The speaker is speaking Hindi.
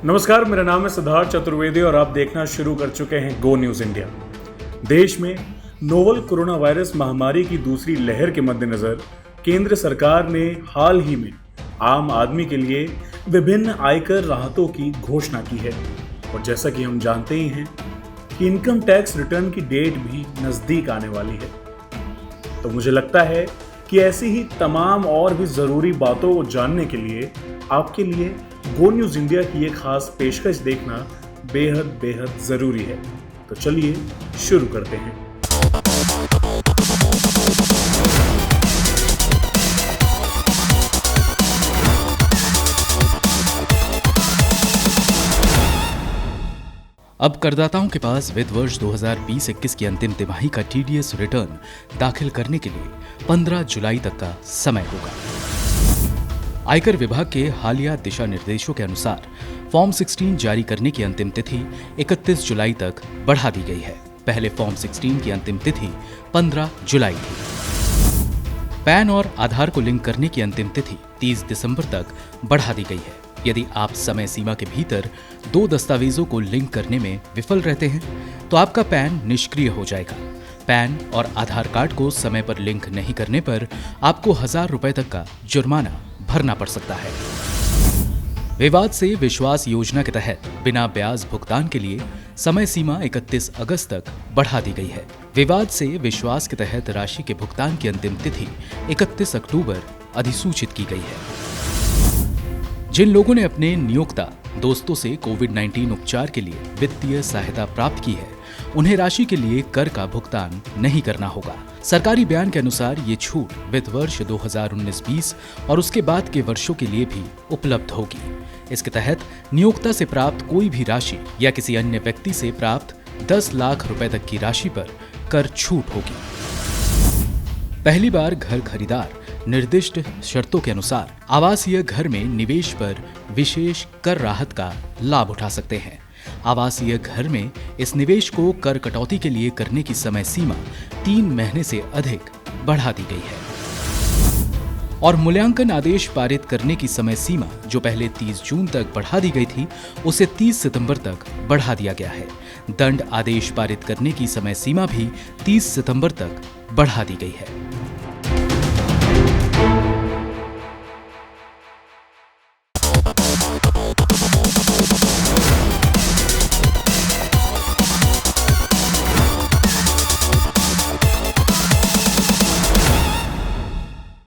नमस्कार, मेरा नाम है सिद्धार्थ चतुर्वेदी और आप देखना शुरू कर चुके हैं गो न्यूज इंडिया। देश में नोवल कोरोना वायरस महामारी की दूसरी लहर के मद्देनजर केंद्र सरकार ने हाल ही में आम आदमी के लिए विभिन्न आयकर राहतों की घोषणा की है। और जैसा कि हम जानते ही हैं कि इनकम टैक्स रिटर्न की डेट भी नजदीक आने वाली है, तो मुझे लगता है कि ऐसी ही तमाम और भी जरूरी बातों को जानने के लिए आपके लिए गो न्यूज इंडिया की एक खास पेशकश देखना बेहद बेहद जरूरी है। तो चलिए शुरू करते हैं। अब करदाताओं के पास वित्त वर्ष 2020-21 की अंतिम तिमाही का टीडीएस रिटर्न दाखिल करने के लिए 15 जुलाई तक का समय होगा। आयकर विभाग के हालिया दिशा निर्देशों के अनुसार फॉर्म 16 जारी करने की अंतिम तिथि 31 जुलाई तक बढ़ा दी गई है। पहले फॉर्म 16 की अंतिम तिथि 15 जुलाई थी। पैन और आधार को लिंक करने की अंतिम तिथि 30 दिसंबर तक बढ़ा दी गई है। यदि आप समय सीमा के भीतर 2 दस्तावेजों को लिंक करने में विफल रहते हैं तो आपका पैन निष्क्रिय हो जाएगा। पैन और आधार कार्ड को समय पर लिंक नहीं करने पर आपको 1000 रुपए तक का जुर्माना भरना पड़ सकता है। विवाद से विश्वास योजना के तहत बिना ब्याज भुगतान के लिए समय सीमा 31 अगस्त तक बढ़ा दी गई है। विवाद से विश्वास के तहत राशि के भुगतान की अंतिम तिथि 31 अक्टूबर अधिसूचित की गई है। जिन लोगों ने अपने नियोक्ता दोस्तों से कोविड-19 उपचार के लिए वित्तीय सहायता प्राप्त की है, उन्हें राशि के लिए कर का भुगतान नहीं करना होगा। सरकारी बयान के अनुसार ये छूट वित्त वर्ष 2019-20 और उसके बाद के वर्षों के लिए भी उपलब्ध होगी। इसके तहत नियोक्ता से प्राप्त कोई भी राशि या किसी अन्य व्यक्ति से प्राप्त 10 लाख रुपए तक की राशि पर कर छूट होगी। पहली बार घर खरीदार निर्दिष्ट शर्तों के अनुसार आवासीय घर में निवेश पर विशेष कर राहत का लाभ उठा सकते हैं। आवासीय घर में इस निवेश को कर कटौती के लिए करने की समय सीमा 3 महीने से अधिक बढ़ा दी गई है। और मूल्यांकन आदेश पारित करने की समय सीमा जो पहले 30 जून तक बढ़ा दी गई थी, उसे 30 सितंबर तक बढ़ा दिया गया है। दंड आदेश पारित करने की समय सीमा भी 30 सितंबर तक बढ़ा दी गई है।